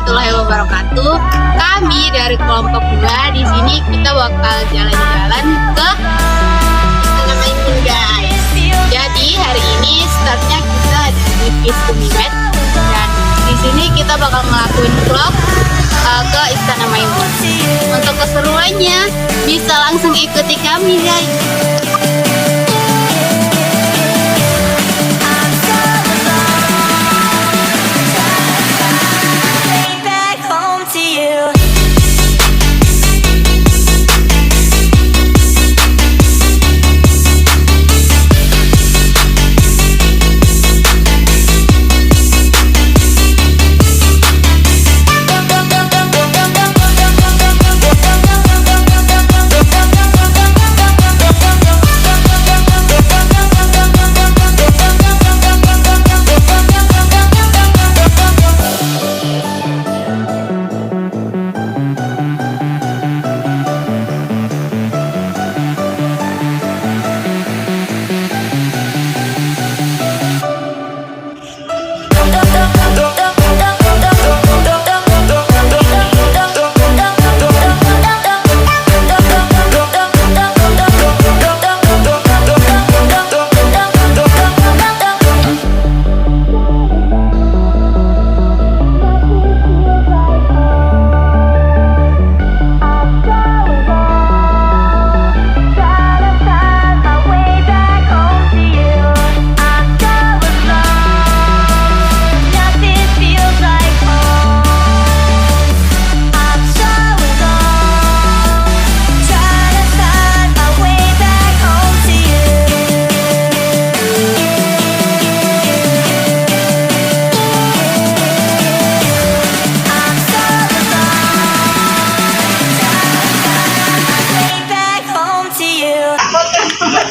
warahmatullahi wabarakatuh. Kami dari kelompok 2 di sini kita bakal jalan-jalan ke Istana Maimun, guys. Jadi hari ini startnya kita ada di Pistumiwet dan di sini kita bakal ngelakuin vlog ke Istana Maimun. Untuk keseruannya bisa langsung ikuti kami, guys.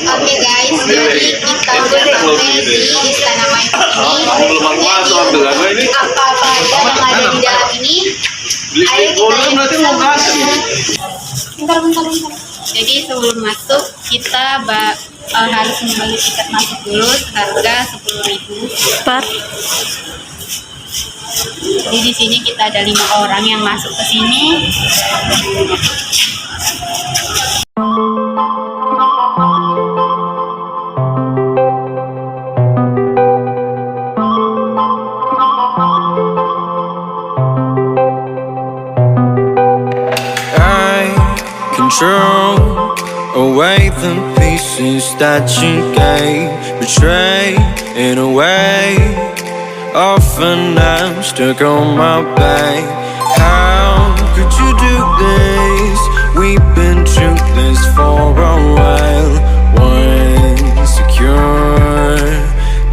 Oke guys, jadi kita udah sampai di Istana Maimun ini. Apa-apa aja yang ada di dalam ini, ayo kita lihat. Bentar. Jadi sebelum masuk kita harus membeli tiket masuk dulu seharga 10.000. Jadi di sini kita ada 5 orang yang masuk ke sini. Control away the pieces that you gave, betray in a way. Often I'm stuck on my back. How could you do this? We've been through this for a while. Once secure,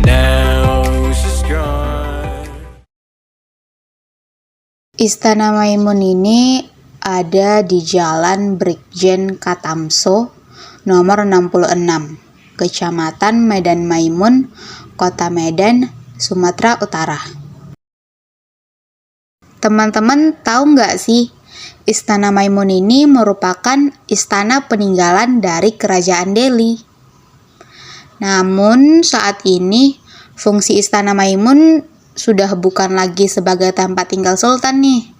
now it's just gone. Istana Maimun ini ada di Jalan Brigjen Katamso nomor 66, Kecamatan Medan Maimun, Kota Medan, Sumatera Utara. Teman-teman tahu nggak sih, Istana Maimun ini merupakan istana peninggalan dari Kerajaan Delhi. Namun saat ini fungsi Istana Maimun sudah bukan lagi sebagai tempat tinggal sultan nih.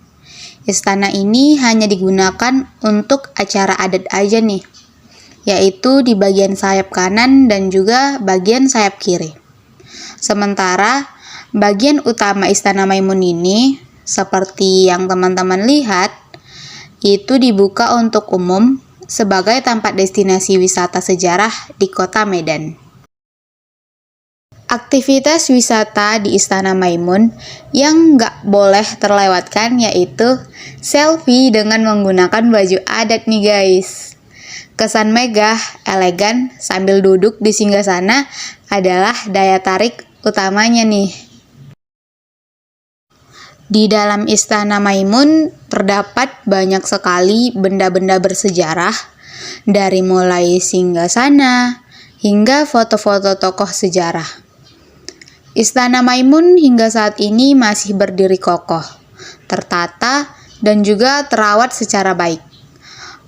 Istana ini hanya digunakan untuk acara adat aja nih, yaitu di bagian sayap kanan dan juga bagian sayap kiri. Sementara bagian utama Istana Maimun ini, seperti yang teman-teman lihat, itu dibuka untuk umum sebagai tempat destinasi wisata sejarah di kota Medan. Aktivitas wisata di Istana Maimun yang nggak boleh terlewatkan yaitu selfie dengan menggunakan baju adat nih guys. Kesan megah, elegan sambil duduk di singgasana adalah daya tarik utamanya nih. Di dalam Istana Maimun terdapat banyak sekali benda-benda bersejarah, dari mulai singgasana hingga foto-foto tokoh sejarah. Istana Maimun hingga saat ini masih berdiri kokoh, tertata, dan juga terawat secara baik.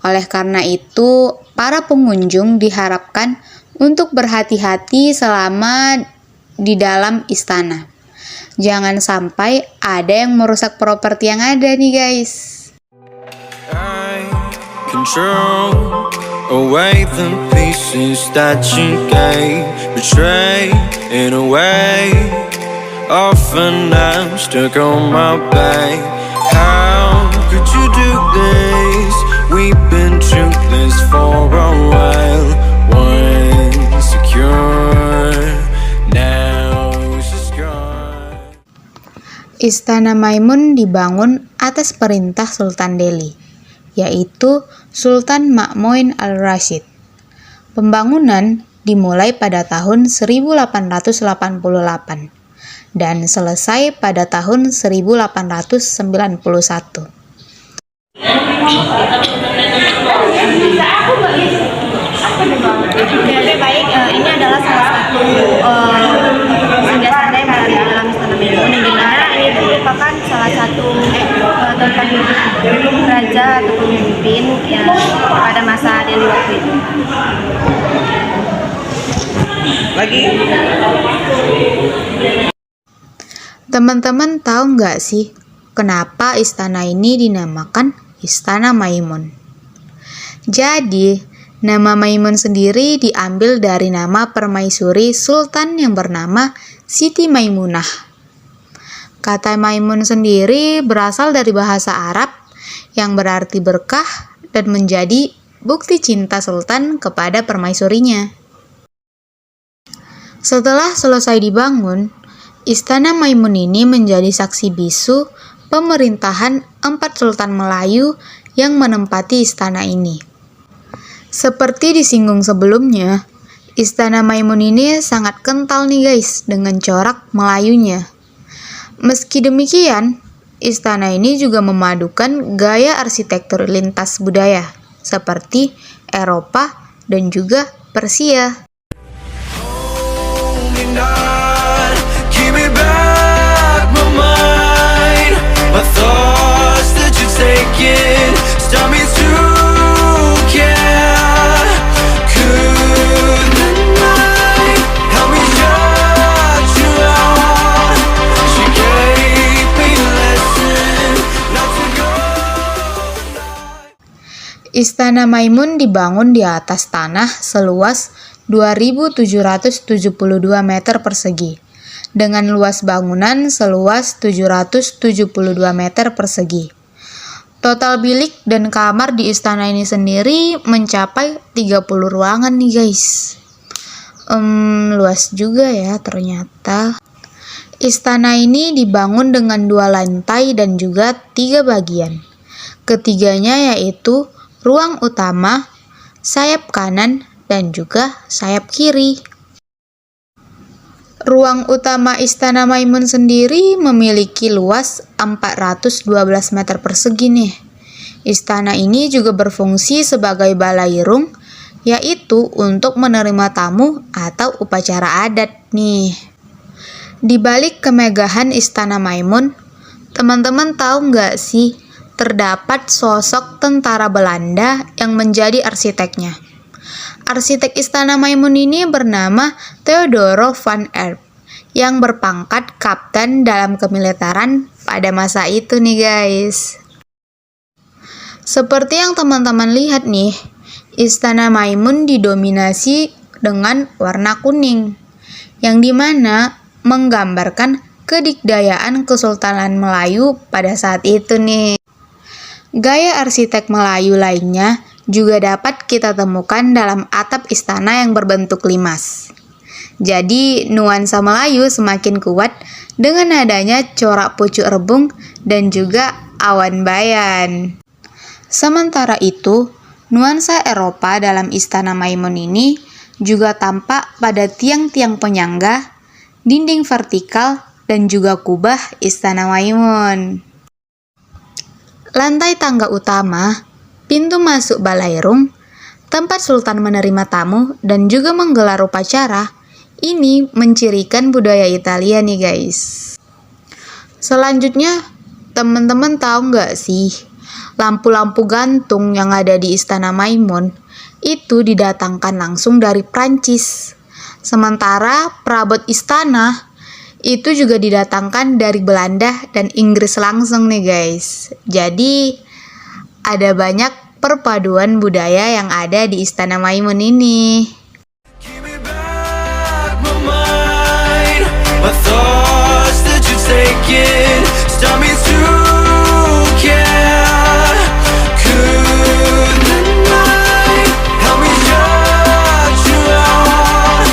Oleh karena itu, para pengunjung diharapkan untuk berhati-hati selama di dalam istana. Jangan sampai ada yang merusak properti yang ada nih guys. I control away the pieces that you gave, betray in a way. Often I'm stuck on my back. How could you do this? We've been trueless for a while. Once secure, now she's gone. Istana Maimun dibangun atas perintah Sultan Delhi, yaitu Sultan Ma'muin al-Rashid. Pembangunan dimulai pada tahun 1888 dan selesai pada tahun 1891. Baik, ini adalah salah satu singgasana yang berada di dalam Istana Maimun, di mana ini merupakan salah satu tempat raja atau pemimpin yang pada masa Delhi waktu itu. Teman-teman tahu nggak sih kenapa istana ini dinamakan Istana Maimun? Jadi, nama Maimun sendiri diambil dari nama permaisuri sultan yang bernama Siti Maimunah. Kata Maimun sendiri berasal dari bahasa Arab yang berarti berkah dan menjadi bukti cinta sultan kepada permaisurinya. Setelah selesai dibangun, Istana Maimun ini menjadi saksi bisu pemerintahan 4 sultan Melayu yang menempati istana ini. Seperti disinggung sebelumnya, Istana Maimun ini sangat kental nih guys dengan corak Melayunya. Meski demikian, istana ini juga memadukan gaya arsitektur lintas budaya seperti Eropa dan juga Persia. Give me back my mind, my thoughts that you're taking, stop me to care. Could the night help me shut you out? She gave me a lesson not to go. Istana Maimun dibangun di atas tanah seluas 2.772 meter persegi, dengan luas bangunan seluas 772 meter persegi. Total bilik dan kamar di istana ini sendiri mencapai 30 ruangan nih guys. Luas juga ya ternyata. Istana ini dibangun dengan 2 lantai dan juga 3 bagian. Ketiganya yaitu ruang utama, sayap kanan, dan juga sayap kiri. Ruang utama Istana Maimun sendiri memiliki luas 412 meter persegi nih. Istana ini juga berfungsi sebagai balairung, yaitu untuk menerima tamu atau upacara adat nih. Di balik kemegahan Istana Maimun, teman-teman tahu nggak sih terdapat sosok tentara Belanda yang menjadi arsiteknya. Arsitek Istana Maimun ini bernama Theodoro van Erp yang berpangkat kapten dalam kemiliteran pada masa itu nih guys. Seperti yang teman-teman lihat nih, Istana Maimun didominasi dengan warna kuning, yang dimana menggambarkan kedikdayaan Kesultanan Melayu pada saat itu nih. Gaya arsitek Melayu lainnya juga dapat kita temukan dalam atap istana yang berbentuk limas. Jadi, nuansa Melayu semakin kuat dengan adanya corak pucuk rebung dan juga awan bayan. Sementara itu, nuansa Eropa dalam Istana Maimun ini juga tampak pada tiang-tiang penyangga, dinding vertikal, dan juga kubah Istana Maimun. Lantai tangga utama, pintu masuk balairung, tempat Sultan menerima tamu dan juga menggelar upacara, ini mencirikan budaya Italia nih guys. Selanjutnya, teman-teman tahu nggak sih, lampu-lampu gantung yang ada di Istana Maimun itu didatangkan langsung dari Prancis. Sementara perabot istana itu juga didatangkan dari Belanda dan Inggris langsung nih guys. Jadi ada banyak perpaduan budaya yang ada di Istana Maimun ini. Give me back my mind, my thoughts that you're taking, stop me to care. Could the night help me shut you out?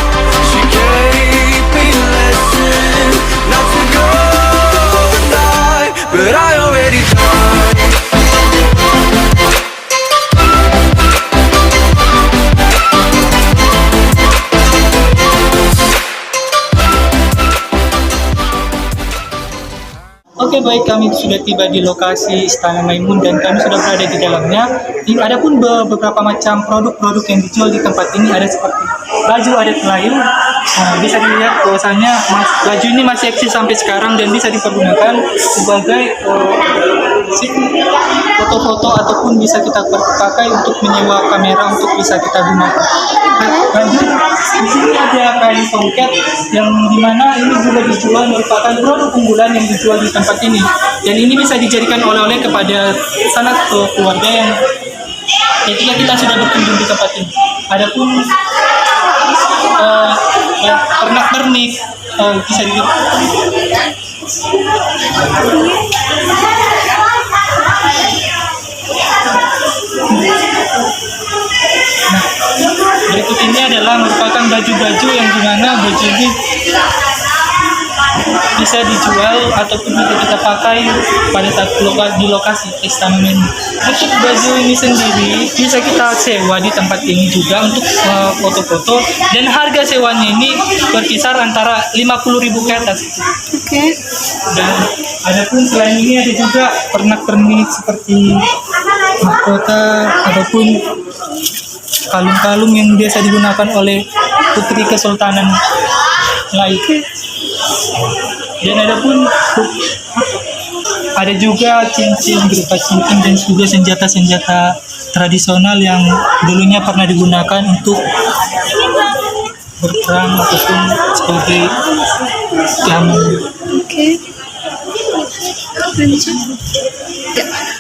She gave me a lesson not to go and die, but I already died. Oke, baik, kami sudah tiba di lokasi Istana Maimun dan kami sudah berada di dalamnya. Ada pun beberapa macam produk-produk yang dijual di tempat ini, ada seperti baju adat Melayu. Bisa dilihat bahwasannya baju ini masih eksis sampai sekarang dan bisa dipergunakan sebagai foto-foto ataupun bisa kita pakai untuk menyewa kamera untuk bisa kita gunakan. Lanjut, di sini ada kain songket yang dimana ini juga dijual, merupakan produk unggulan yang dijual di tempat ini, dan ini bisa dijadikan oleh-oleh kepada sanak keluarga yang ketika kita sudah berkunjung di tempat ini. Adapun pernak-pernik bisa dilihat. Berikut ini adalah merupakan baju-baju yang dimana baju ini bisa dijual ataupun bisa kita pakai pada saat di lokasi Istana Maimun. Untuk baju ini sendiri bisa kita sewa di tempat ini juga untuk foto-foto, dan harga sewanya ini berkisar antara 50.000 ke atas. Oke. Dan adapun selain ini ada juga pernak-pernik seperti mahkota ataupun kalung-kalung yang biasa digunakan oleh putri kesultanan lain. Dan ada juga cincin berupa cincin dan juga senjata-senjata tradisional yang dulunya pernah digunakan untuk berperang ataupun sebagai keamanan.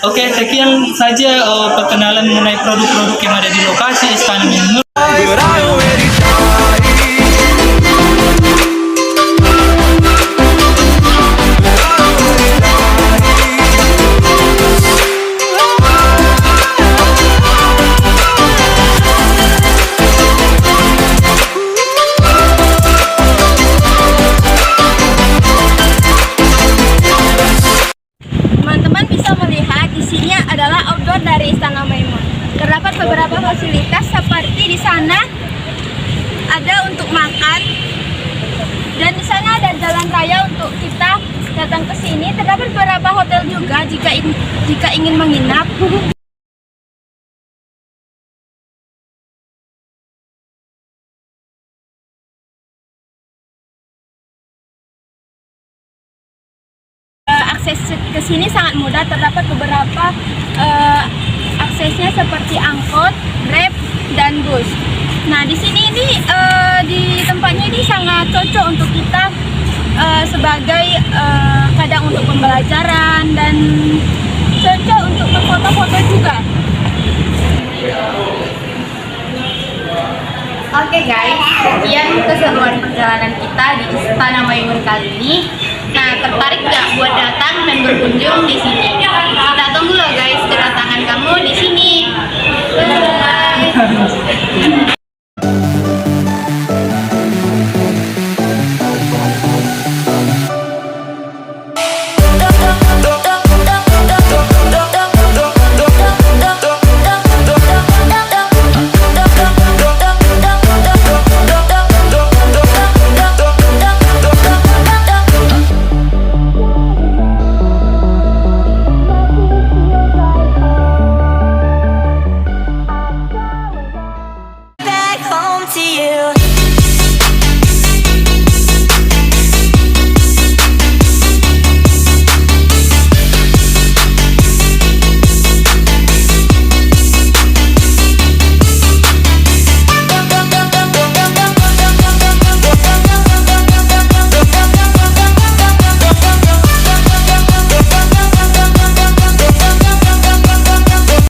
Oke, sekian saja perkenalan mengenai produk-produk yang ada di lokasi Istana Maimun. But I already died. Teman-teman bisa melihat di sini adalah outdoor dari Istana Maimun. Terdapat beberapa fasilitas seperti di sana ada untuk makan, dan di sana ada jalan raya untuk kita datang ke sini. Terdapat beberapa hotel juga jika ingin menginap. Akses ke sini sangat mudah, terdapat beberapa aksesnya seperti angkot, Grab, dan bus. Nah, di sini ini di tempatnya ini sangat cocok untuk kita sebagai kadang untuk pembelajaran dan cocok untuk berfoto-foto juga. Oke guys, sekian keseruan perjalanan kita di Istana Maimun kali ini. Nah, tertarik nggak buat datang dan berkunjung di sini?